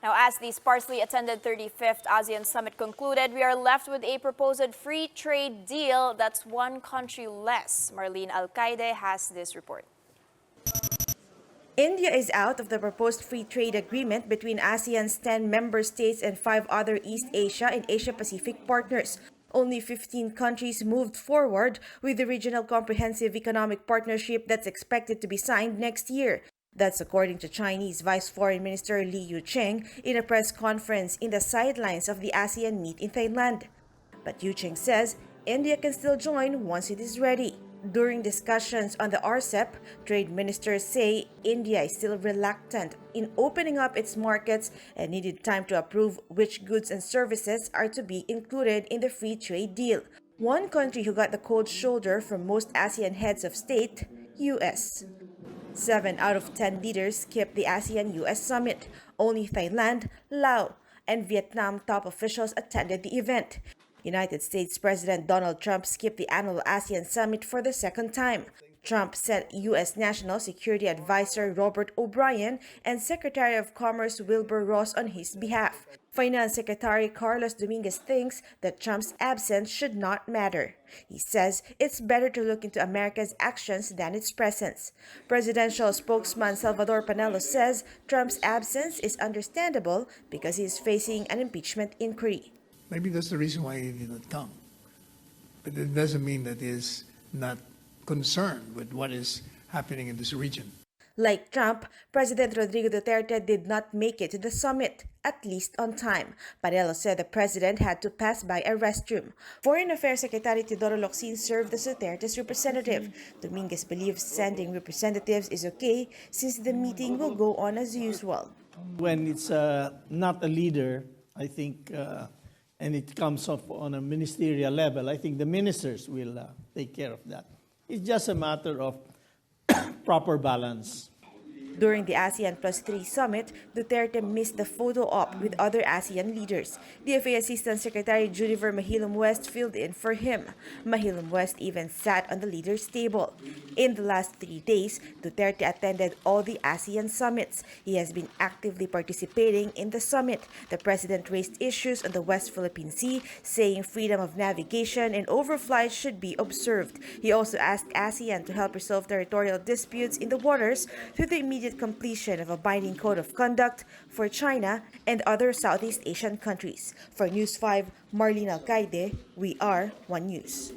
Now, as the sparsely attended 35th ASEAN Summit concluded, we are left with a proposed free trade deal that's one country less. Marlene Alcaide has this report. India is out of the proposed free trade agreement between ASEAN's 10 member states and 5 other East Asia and Asia-Pacific partners. Only 15 countries moved forward with the Regional Comprehensive Economic Partnership that's expected to be signed next year. That's according to Chinese Vice Foreign Minister Li Yucheng in a press conference in the sidelines of the ASEAN meet in Thailand. But Yucheng says India can still join once it is ready. During discussions on the RCEP, trade ministers say India is still reluctant in opening up its markets and needed time to approve which goods and services are to be included in the free trade deal. One country who got the cold shoulder from most ASEAN heads of state, US. 7 out of 10 leaders skipped the ASEAN-US summit. Only Thailand, Laos, and Vietnam top officials attended the event. United States President Donald Trump skipped the annual ASEAN summit for the second time. Trump sent U.S. National Security Advisor Robert O'Brien and Secretary of Commerce Wilbur Ross on his behalf. Finance Secretary Carlos Dominguez thinks that Trump's absence should not matter. He says it's better to look into America's actions than its presence. Presidential spokesman Salvador Panelo says Trump's absence is understandable because he is facing an impeachment inquiry. Maybe that's the reason why he did not come. But it doesn't mean that he is not concerned with what is happening in this region. Like Trump, President Rodrigo Duterte did not make it to the summit, at least on time. Panelo said the president had to pass by a restroom. Foreign Affairs Secretary Teodoro Locsin served as Duterte's representative. Dominguez believes sending representatives is okay since the meeting will go on as usual. When it's not a leader, I think, and it comes up on a ministerial level, I think the ministers will take care of that. It's just a matter of proper balance. During the ASEAN Plus 3 summit, Duterte missed the photo op with other ASEAN leaders. DFA Assistant Secretary Juniver Mahilum West filled in for him. Mahilum West even sat on the leaders' table. In the last 3 days, Duterte attended all the ASEAN summits. He has been actively participating in the summit. The president raised issues on the West Philippine Sea, saying freedom of navigation and overflights should be observed. He also asked ASEAN to help resolve territorial disputes in the waters through the immediate completion of a binding code of conduct for China and other Southeast Asian countries. For News 5, Marlene Alcaide, we are One News.